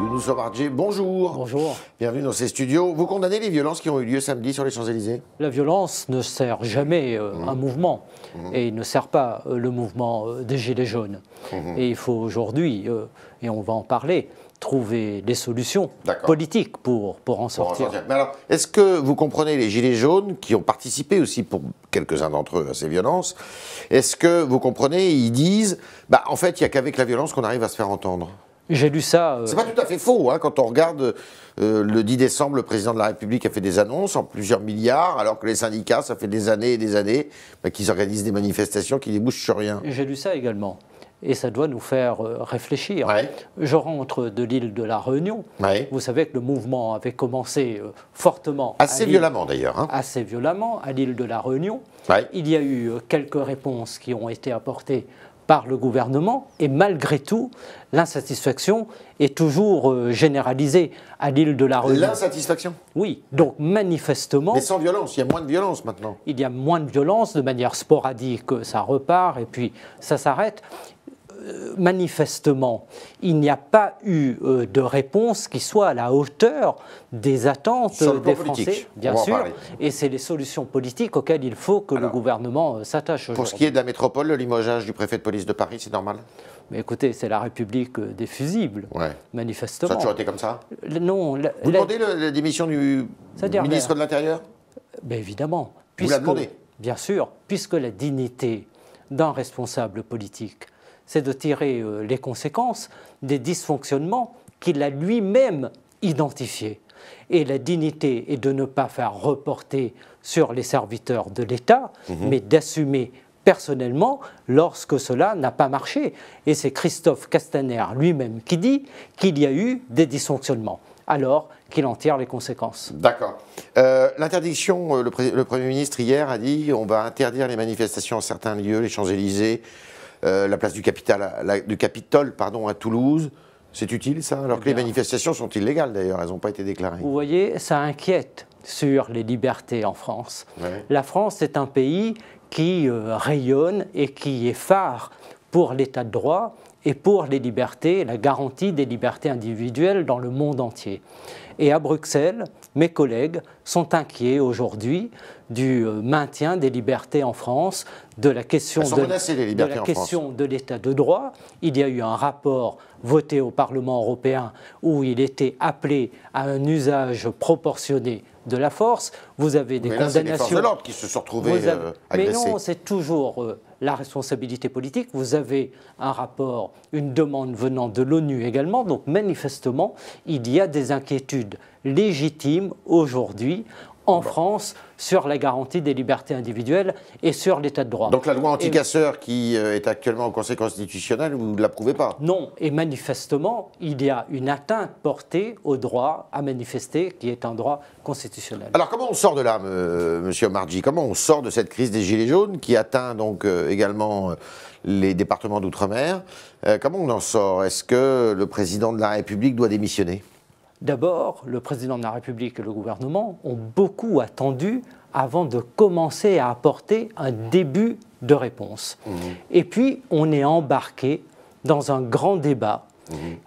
Younous Omarjee, bonjour. Bonjour. Bienvenue dans ces studios. Vous condamnez les violences qui ont eu lieu samedi sur les Champs-Élysées? La violence ne sert jamais un mouvement et il ne sert pas le mouvement des Gilets jaunes. Et il faut aujourd'hui, et on va en parler, trouver des solutions politiques pour en sortir. Mais alors, est-ce que vous comprenez les Gilets jaunes qui ont participé aussi pour quelques-uns d'entre eux à ces violences? Est-ce que vous comprenez, ils disent, en fait, il n'y a qu'avec la violence qu'on arrive à se faire entendre? J'ai lu ça. C'est pas tout à fait faux, hein, quand on regarde le 10 décembre, le président de la République a fait des annonces en plusieurs milliards, alors que les syndicats, ça fait des années et des années qu'ils organisent des manifestations qui débouchent sur rien. J'ai lu ça également. Et ça doit nous faire réfléchir. Ouais. Je rentre de l'île de la Réunion. Ouais. Vous savez que le mouvement avait commencé fortement. Assez violemment d'ailleurs. Hein. Assez violemment à l'île de la Réunion. Ouais. Il y a eu quelques réponses qui ont été apportées par le gouvernement et malgré tout, l'insatisfaction est toujours généralisée à l'île de la Réunion. L'insatisfaction? Oui, donc manifestement... Mais sans violence, il y a moins de violence maintenant. Il y a moins de violence, de manière sporadique, ça repart et puis ça s'arrête. Manifestement, il n'y a pas eu de réponse qui soit à la hauteur des attentes des Français, bien sûr, et c'est les solutions politiques auxquelles il faut que le gouvernement s'attache aujourd'hui. Pour ce qui est de la métropole, le limogeage du préfet de police de Paris, c'est normal? Mais écoutez, c'est la République des fusibles, manifestement. Ça a toujours été comme ça? Non. Vous demandez la démission du ministre de l'Intérieur? Ben évidemment. Vous la demandez? Bien sûr, puisque la dignité d'un responsable politique, c'est de tirer les conséquences des dysfonctionnements qu'il a lui-même identifiés. Et la dignité est de ne pas faire reporter sur les serviteurs de l'État, mais d'assumer personnellement lorsque cela n'a pas marché. Et c'est Christophe Castaner lui-même qui dit qu'il y a eu des dysfonctionnements, alors qu'il en tire les conséquences. D'accord. L'interdiction, le Premier ministre hier a dit on va interdire les manifestations en certains lieux, les Champs-Élysées, la place du Capitole à Toulouse. C'est utile ça? Alors que les manifestations sont illégales d'ailleurs, elles n'ont pas été déclarées. Vous voyez, ça inquiète sur les libertés en France. Ouais. La France est un pays qui rayonne et qui est phare pour l'état de droit et pour les libertés, la garantie des libertés individuelles dans le monde entier. Et à Bruxelles, mes collègues sont inquiets aujourd'hui du maintien des libertés en France, de la question de l'état de droit. Il y a eu un rapport voté au Parlement européen où il était appelé à un usage proportionné de la force. Vous avez des condamnations. C'est les forces de l'ordre qui se sont retrouvées agressées. Mais non, c'est toujours la responsabilité politique. Vous avez un rapport, une demande venant de l'ONU également. Donc manifestement, il y a des inquiétudes légitimes aujourd'hui en France sur la garantie des libertés individuelles et sur l'état de droit. Donc la loi anti-casseurs qui est actuellement au Conseil constitutionnel, vous ne l'approuvez pas? Non, et manifestement, il y a une atteinte portée au droit à manifester qui est un droit constitutionnel. Alors comment on sort de là, monsieur Omarjee? Comment on sort de cette crise des Gilets jaunes qui atteint donc également les départements d'outre-mer? Comment on en sort? Est-ce que le président de la République doit démissionner? D'abord, le président de la République et le gouvernement ont beaucoup attendu avant de commencer à apporter un début de réponse. Et puis, on est embarqué dans un grand débat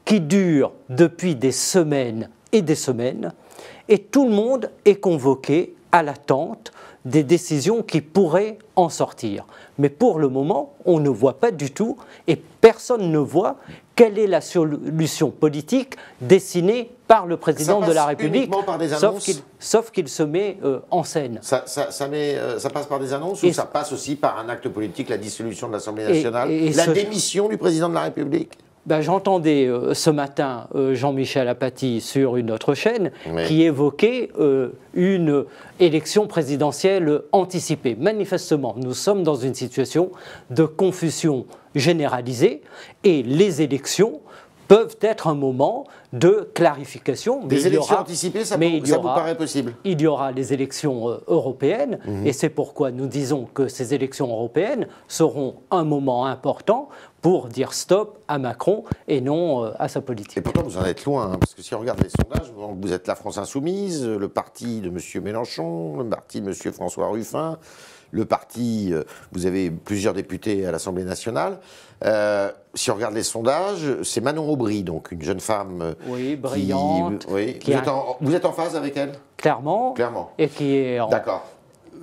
qui dure depuis des semaines, et tout le monde est convoqué à l'attente des décisions qui pourraient en sortir. Mais pour le moment, on ne voit pas du tout, et personne ne voit quelle est la solution politique dessinée par le président de la République, sauf qu'il se met en scène. Ça passe par des annonces ou ça passe aussi par un acte politique, la dissolution de l'Assemblée nationale, la démission du président de la République? J'entendais ce matin Jean-Michel Apathy sur une autre chaîne qui évoquait une élection présidentielle anticipée. Manifestement, nous sommes dans une situation de confusion généralisée et les élections peuvent être un moment de clarification. Des élections anticipées, ça vous paraît possible? Il y aura les élections européennes et c'est pourquoi nous disons que ces élections européennes seront un moment important pour dire stop à Macron et non à sa politique. Et pourtant, vous en êtes loin, hein, parce que si on regarde les sondages, vous êtes la France Insoumise, le parti de M. Mélenchon, le parti de M. François Ruffin, le parti, vous avez plusieurs députés à l'Assemblée nationale. Si on regarde les sondages, c'est Manon Aubry, donc une jeune femme oui, brillante. Vous êtes en phase avec elle? Clairement. Et qui est D'accord.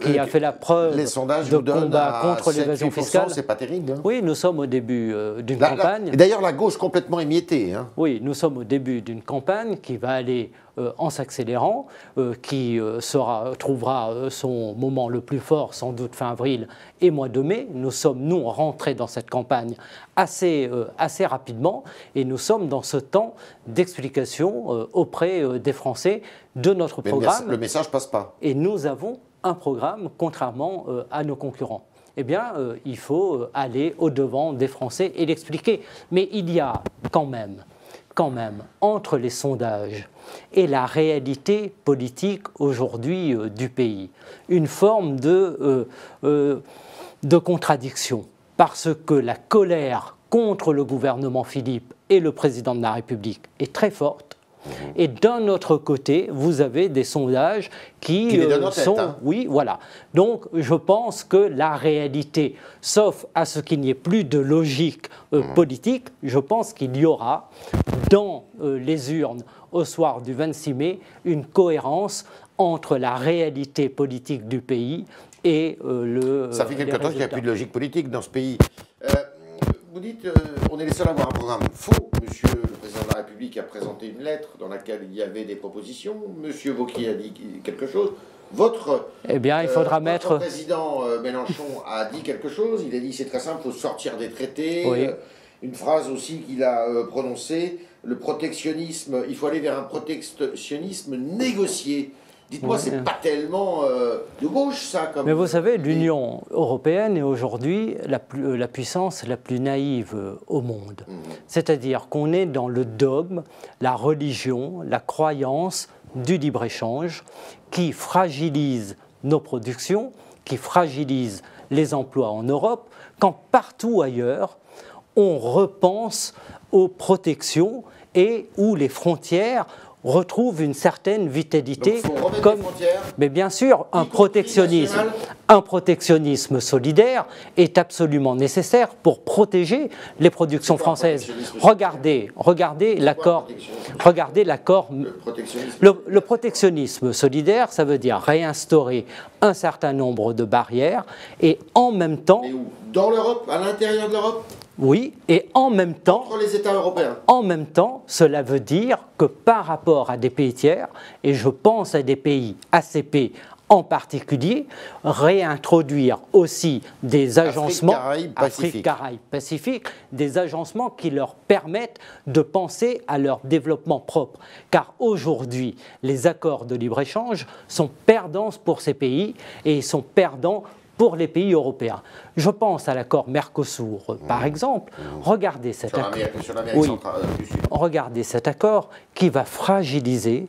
Qui a fait la preuve les sondages de combat contre l'évasion fiscale. C'est pas terrible. Hein. Oui, nous sommes au début d'une campagne. D'ailleurs, la gauche complètement émiettée. Hein. Oui, nous sommes au début d'une campagne qui va aller en s'accélérant, qui trouvera son moment le plus fort sans doute fin avril et mois de mai. Nous sommes, nous, rentrés dans cette campagne assez rapidement et nous sommes dans ce temps d'explication auprès des Français de notre programme. Le message passe pas. Et nous avons un programme, contrairement à nos concurrents. Eh bien, il faut aller au-devant des Français et l'expliquer. Mais il y a quand même, entre les sondages et la réalité politique aujourd'hui du pays, une forme de contradiction. Parce que la colère contre le gouvernement Philippe et le président de la République est très forte. Et d'un autre côté, vous avez des sondages qui sont... Hein. Oui, voilà. Donc, je pense que la réalité, sauf à ce qu'il n'y ait plus de logique politique, je pense qu'il y aura dans les urnes au soir du 26 mai une cohérence entre la réalité politique du pays et le... Ça fait quelque temps qu'il n'y a plus de logique politique dans ce pays. Vous dites, on est les seuls à avoir un programme faux. Monsieur le Président de la République a présenté une lettre dans laquelle il y avait des propositions. Monsieur Wauquiez a dit quelque chose. Votre président Mélenchon a dit quelque chose. Il a dit, c'est très simple, il faut sortir des traités. Oui. Une phrase aussi qu'il a prononcée, le protectionnisme, il faut aller vers un protectionnisme négocié. Dites-moi, oui. C'est pas tellement de gauche, ça. Mais vous savez, l'Union européenne est aujourd'hui la puissance la plus naïve au monde. C'est-à-dire qu'on est dans le dogme, la religion, la croyance du libre-échange qui fragilise nos productions, qui fragilise les emplois en Europe, quand partout ailleurs, on repense aux protections et où les frontières retrouvent une certaine vitalité. Donc, faut remettre les frontières. Mais bien sûr, un protectionnisme solidaire est absolument nécessaire pour protéger les productions françaises. Regardez l'accord. Le protectionnisme solidaire, ça veut dire réinstaurer un certain nombre de barrières et en même temps... Et où? Dans l'Europe, à l'intérieur de l'Europe? Oui, et en même temps... Entre les États européens. En même temps, cela veut dire que par rapport à des pays tiers, et je pense à des pays ACP en particulier, réintroduire aussi des agencements Afrique-Caraïbes-Pacifique, des agencements qui leur permettent de penser à leur développement propre. Car aujourd'hui, les accords de libre-échange sont perdants pour ces pays et ils sont perdants pour les pays européens. Je pense à l'accord Mercosur, par exemple. Regardez cet accord. Regardez cet accord qui va fragiliser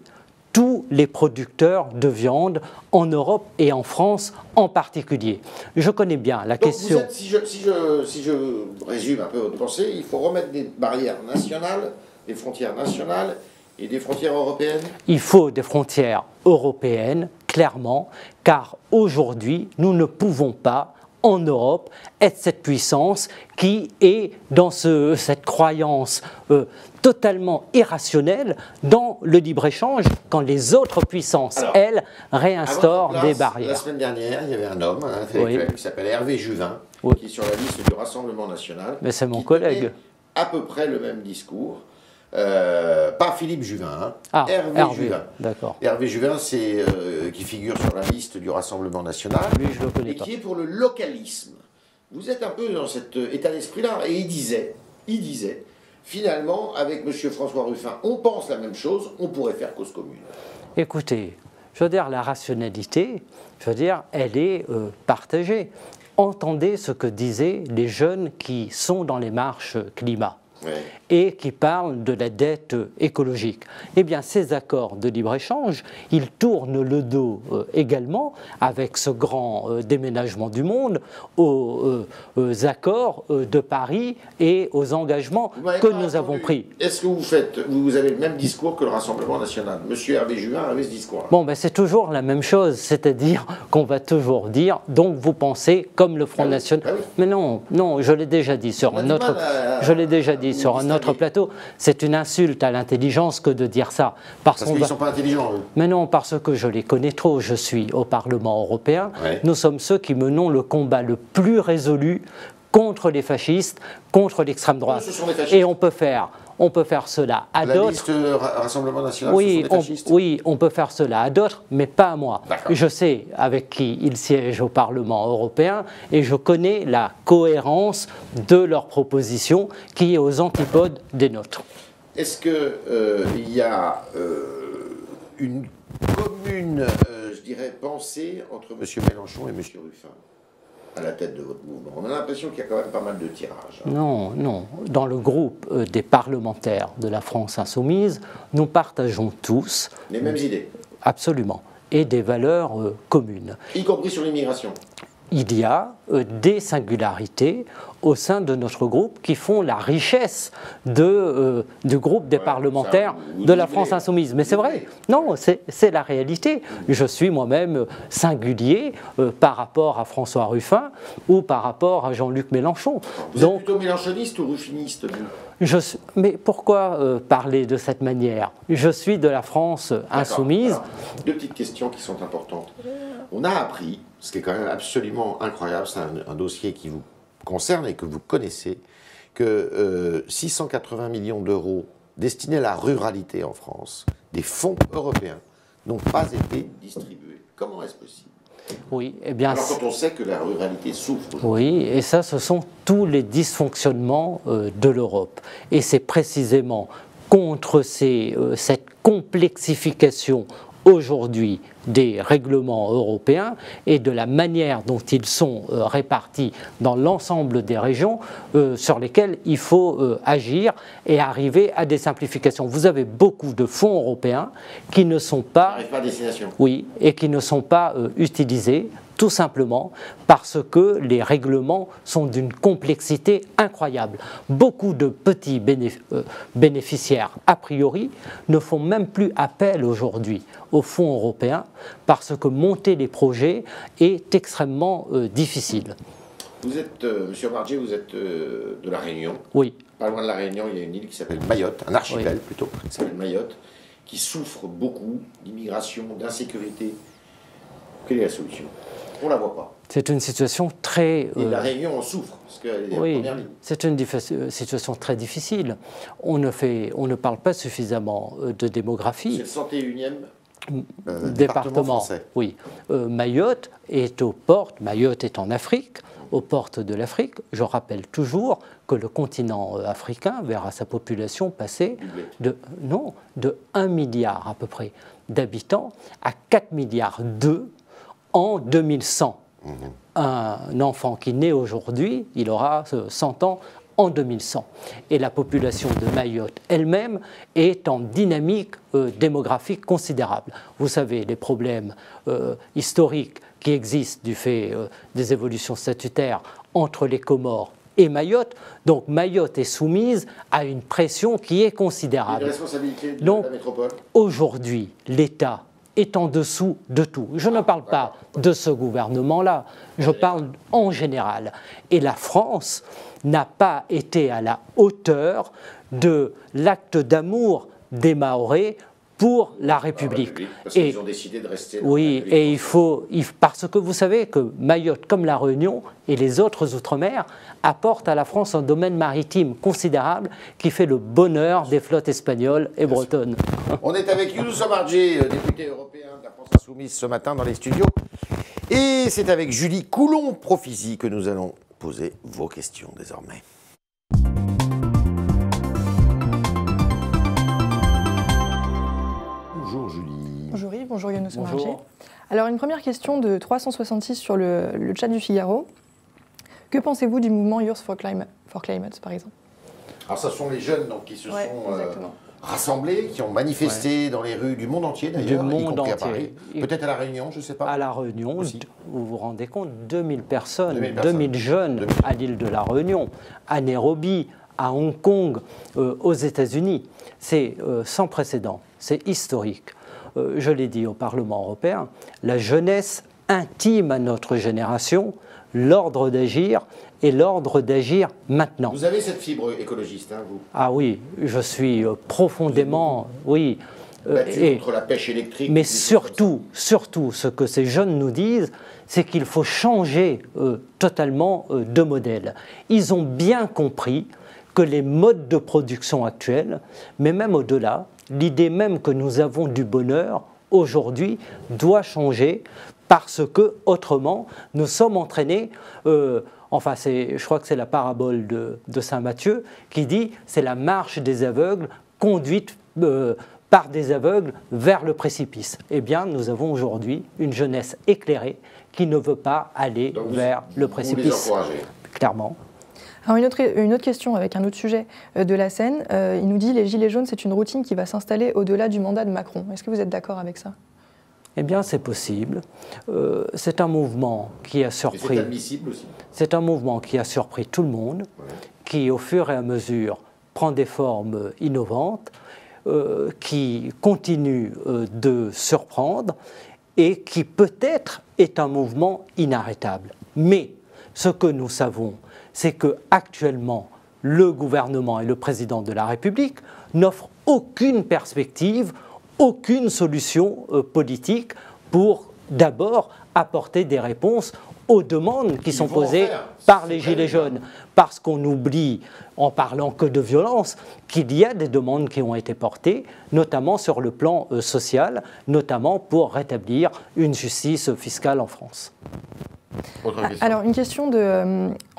tous les producteurs de viande en Europe et en France en particulier. Je connais bien la question... Vous êtes, si je résume un peu votre pensée, il faut remettre des barrières nationales, des frontières nationales et des frontières européennes? Il faut des frontières européennes, clairement, car aujourd'hui, nous ne pouvons pas, en Europe, être cette puissance qui est dans cette croyance totalement irrationnelle dans le libre-échange, quand les autres puissances, elles, réinstaurent des barrières. La semaine dernière, il y avait un homme, un intellectuel, qui s'appelle Hervé Juvin, qui est sur la liste du Rassemblement national. Mais c'est mon collègue. À peu près le même discours. Pas Philippe Juvin, Hervé Juvin. D'accord. Hervé Juvin, c'est qui figure sur la liste du Rassemblement national. Lui, je le connais pas. Qui est pour le localisme. Vous êtes un peu dans cet état d'esprit-là. Et il disait, finalement, avec M. François Ruffin, on pense la même chose, on pourrait faire cause commune. Écoutez, je veux dire, la rationalité, elle est partagée. Entendez ce que disaient les jeunes qui sont dans les marches climat. et qui parle de la dette écologique. Eh bien, ces accords de libre-échange, ils tournent le dos également, avec ce grand déménagement du monde, aux accords de Paris et aux engagements que nous avons pris. Est-ce que vous avez le même discours que le Rassemblement national? Monsieur Hervé Juvin avait ce discours. Bon, ben, c'est toujours la même chose, c'est-à-dire qu'on va toujours dire, donc vous pensez comme le Front National. Mais non, non, je l'ai déjà dit sur un autre, plateau. C'est une insulte à l'intelligence que de dire ça. Parce qu'ils ne sont pas intelligents, eux. Mais non, parce que je les connais trop. Je suis au Parlement européen. Nous sommes ceux qui menons le combat le plus résolu contre les fascistes, contre l'extrême droite. Et on peut faire cela à d'autres. La liste Rassemblement National, oui, ce sont des fascistes. Oui, on peut faire cela à d'autres, mais pas à moi. Je sais avec qui ils siègent au Parlement européen et je connais la cohérence de leurs propositions qui est aux antipodes des nôtres. Est-ce qu'il y a une commune, je dirais, pensée entre M. Mélenchon et M. Ruffin à la tête de votre mouvement? On a l'impression qu'il y a quand même pas mal de tirages. Non, non. Dans le groupe des parlementaires de la France insoumise, nous partageons tous... les mêmes idées? Absolument. Et des valeurs communes. Y compris sur l'immigration? Il y a des singularités au sein de notre groupe qui font la richesse du groupe des parlementaires de la France insoumise. Mais c'est vrai, non, c'est la réalité. Je suis moi-même singulier par rapport à François Ruffin ou par rapport à Jean-Luc Mélenchon. Vous êtes plutôt mélenchoniste ou ruffiniste, vous? Mais pourquoi parler de cette manière? Je suis de la France insoumise. Alors, deux petites questions qui sont importantes. On a appris, ce qui est quand même absolument incroyable, c'est un dossier qui vous concerne et que vous connaissez, que 680 millions d'euros destinés à la ruralité en France, des fonds européens, n'ont pas été distribués. Comment est-ce possible? Oui, eh bien, alors quand on sait que la ruralité souffre aujourd'hui. Oui, et ça, ce sont tous les dysfonctionnements de l'Europe. Et c'est précisément contre cette complexification aujourd'hui des règlements européens et de la manière dont ils sont répartis dans l'ensemble des régions sur lesquelles il faut agir et arriver à des simplifications. Vous avez beaucoup de fonds européens qui ne sont pas, oui, et qui ne sont pas utilisés tout simplement parce que les règlements sont d'une complexité incroyable. Beaucoup de petits bénéficiaires, a priori, ne font même plus appel aujourd'hui aux fonds européens parce que monter les projets est extrêmement difficile. Vous êtes, Monsieur Omarjee, vous êtes de La Réunion. Oui. Pas loin de La Réunion, il y a une île qui s'appelle Mayotte, un archipel plutôt, qui s'appelle Mayotte, qui souffre beaucoup d'immigration, d'insécurité. Quelle est la solution? On ne la voit pas. C'est une situation très... Et La Réunion en souffre, parce qu'elle est en première ligne. C'est une situation très difficile. On ne parle pas suffisamment de démographie. C'est le 101e département français. Oui. Mayotte est aux portes, Mayotte est en Afrique, aux portes de l'Afrique. Je rappelle toujours que le continent africain verra sa population passer de 1 milliard à peu près d'habitants à 4 milliards 2 en 2100. Un enfant qui naît aujourd'hui, il aura 100 ans en 2100. Et la population de Mayotte elle-même est en dynamique démographique considérable. Vous savez, les problèmes historiques qui existent du fait des évolutions statutaires entre les Comores et Mayotte. Donc Mayotte est soumise à une pression qui est considérable. Une responsabilité de la métropole. Aujourd'hui, l'État est en dessous de tout. Je ne parle pas de ce gouvernement-là, je parle en général. Et la France n'a pas été à la hauteur de l'acte d'amour des Mahorais pour la République. Parce qu'ils ont décidé de rester dans oui, la et parce que vous savez que Mayotte, comme la Réunion et les autres Outre-mer, apportent à la France un domaine maritime considérable qui fait le bonheur des flottes espagnoles et bretonnes. On est avec Younous Omarjee, député européen de la France Insoumise ce matin dans les studios. Et c'est avec Julie Coulon-Profisi que nous allons poser vos questions désormais. Bonjour Julie. Bonjour Yves, bonjour Younous Omarjee. Alors une première question de 366 sur le chat du Figaro. Que pensez-vous du mouvement Youth for Climate par exemple? Alors, ce sont les jeunes donc, qui se sont exactement. rassemblés, qui ont manifesté dans les rues du monde entier d'ailleurs, y compris à Paris. Peut-être à La Réunion, je ne sais pas. À La Réunion, vous vous rendez compte, 2000 personnes, 2000 jeunes à l'île de La Réunion, à Nairobi, à Hong Kong, aux États-Unis. C'est sans précédent, c'est historique. Je l'ai dit au Parlement européen, la jeunesse intime à notre génération l'ordre d'agir et l'ordre d'agir maintenant. Vous avez cette fibre écologiste, hein, vous? Ah oui, je suis profondément, oui. Battu contre la pêche électrique. Mais surtout, ce que ces jeunes nous disent, c'est qu'il faut changer totalement de modèle. Ils ont bien compris que les modes de production actuels, mais même au-delà, l'idée même que nous avons du bonheur aujourd'hui doit changer parce que autrement nous sommes entraînés. Enfin, je crois que c'est la parabole de saint Matthieu qui dit c'est la marche des aveugles conduite par des aveugles vers le précipice. Eh bien, nous avons aujourd'hui une jeunesse éclairée qui ne veut pas aller vers le précipice. Vous les encouragez. Clairement. Alors une autre question avec un autre sujet de la scène. Il nous dit les gilets jaunes, c'est une routine qui va s'installer au-delà du mandat de Macron. Est-ce que vous êtes d'accord avec ça? Eh bien, c'est possible. C'est un mouvement qui a surpris. C'est admissible aussi. C'est un mouvement qui a surpris tout le monde, qui, au fur et à mesure, prend des formes innovantes, qui continue de surprendre et qui peut-être est un mouvement inarrêtable. Mais ce que nous savons, c'est qu'actuellement, le gouvernement et le président de la République n'offrent aucune perspective, aucune solution politique pour d'abord apporter des réponses aux demandes qui sont posées par les Gilets jaunes. Parce qu'on oublie, en parlant que de violence, qu'il y a des demandes qui ont été portées, notamment sur le plan social, notamment pour rétablir une justice fiscale en France. Alors, une question de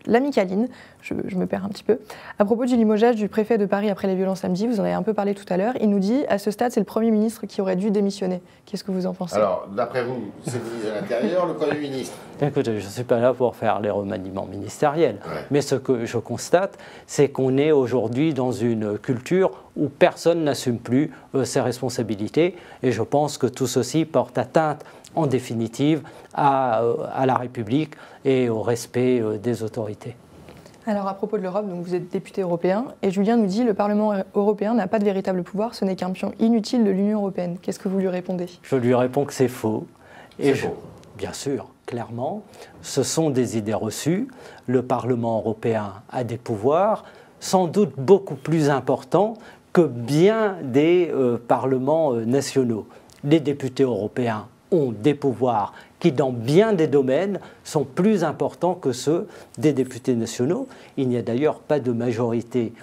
l'amicaline, je me perds un petit peu. À propos du limogeage du préfet de Paris après les violences samedi, vous en avez un peu parlé tout à l'heure, il nous dit, à ce stade, c'est le Premier ministre qui aurait dû démissionner. Qu'est-ce que vous en pensez? Alors, d'après vous, c'est le ministre de l'Intérieur, le Premier ministre? Écoutez, je ne suis pas là pour faire les remaniements ministériels, mais ce que je constate, c'est qu'on est aujourd'hui dans une culture où personne n'assume plus ses responsabilités, et je pense que tout ceci porte atteinte en définitive à la République et au respect des autorités. Alors à propos de l'Europe, donc vous êtes député européen, et Julien nous dit le Parlement européen n'a pas de véritable pouvoir, ce n'est qu'un pion inutile de l'Union européenne. Qu'est-ce que vous lui répondez? Je lui réponds que c'est faux. C'est faux. Bien sûr, clairement, ce sont des idées reçues. Le Parlement européen a des pouvoirs sans doute beaucoup plus importants que bien des parlements nationaux. Les députés européens ont des pouvoirs qui, dans bien des domaines, sont plus importants que ceux des députés nationaux. Il n'y a d'ailleurs pas de majorité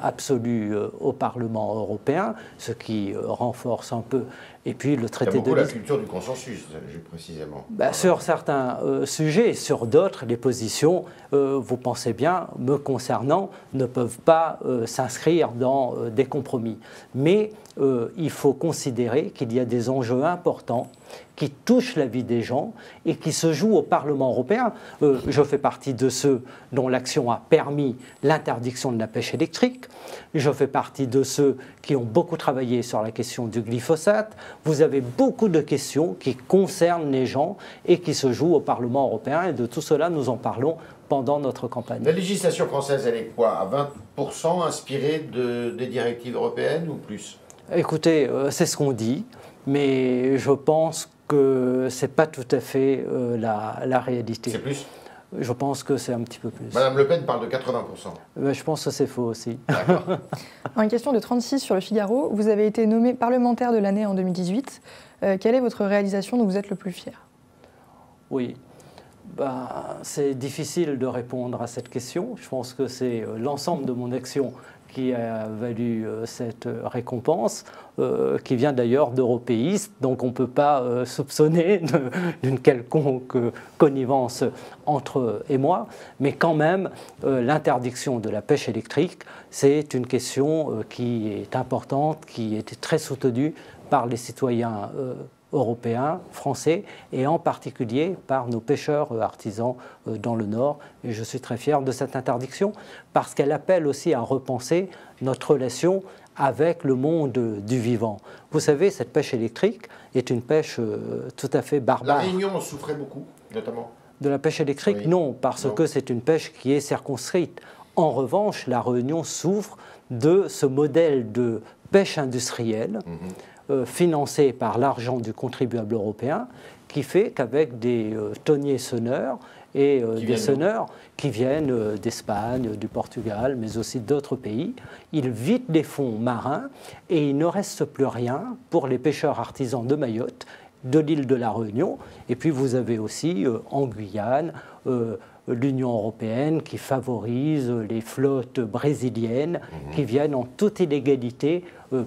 absolue au Parlement européen, ce qui renforce un peu. Et puis le traité de Lisbonne. Il y a beaucoup la culture du consensus, précisément. Sur certains sujets, sur d'autres, les positions, vous pensez bien, me concernant, ne peuvent pas s'inscrire dans des compromis. Mais il faut considérer qu'il y a des enjeux importants qui touchent la vie des gens et qui se jouent au Parlement européen. Je fais partie de ceux dont l'action a permis l'interdiction de la pêche électrique. Je fais partie de ceux qui ont beaucoup travaillé sur la question du glyphosate. Vous avez beaucoup de questions qui concernent les gens et qui se jouent au Parlement européen. Et de tout cela, nous en parlons pendant notre campagne. La législation française, elle est quoi? À 20% inspirée des directives européennes ou plus? Écoutez, c'est ce qu'on dit, mais je pense que ce n'est pas tout à fait la réalité. C'est plus? Je pense que c'est un petit peu plus. Madame Le Pen parle de 80%. Je pense que c'est faux aussi. D'accord. Une question de 36 sur le Figaro. Vous avez été nommé parlementaire de l'année en 2018. Quelle est votre réalisation dont vous êtes le plus fier? Oui. C'est difficile de répondre à cette question. Je pense que c'est l'ensemble de mon action qui a valu cette récompense, qui vient d'ailleurs d'européistes, donc on ne peut pas soupçonner d'une quelconque connivence entre eux et moi, mais quand même, l'interdiction de la pêche électrique, c'est une question qui est importante, qui était très soutenue par les citoyens européens, français, et en particulier par nos pêcheurs artisans dans le Nord. Et je suis très fier de cette interdiction parce qu'elle appelle aussi à repenser notre relation avec le monde du vivant. Vous savez, cette pêche électrique est une pêche tout à fait barbare. La Réunion en souffrait beaucoup, notamment. De la pêche électrique, oui. Non, parce que c'est une pêche qui est circonscrite. En revanche, la Réunion souffre de ce modèle de pêche industrielle financé par l'argent du contribuable européen, qui fait qu'avec des tonniers sonneurs et des sonneurs qui viennent d'Espagne, du Portugal, mais aussi d'autres pays, ils vident les fonds marins et il ne reste plus rien pour les pêcheurs artisans de Mayotte, de l'île de la Réunion. Et puis vous avez aussi en Guyane l'Union européenne qui favorise les flottes brésiliennes qui viennent en toute illégalité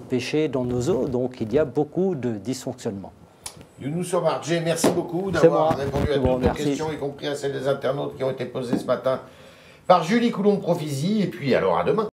pêcher dans nos eaux. Donc il y a beaucoup de dysfonctionnements. Younous Omarjé, merci beaucoup d'avoir répondu à toutes nos questions, y compris à celles des internautes qui ont été posées ce matin par Julie Coulombe-Profisi. Et puis alors à demain.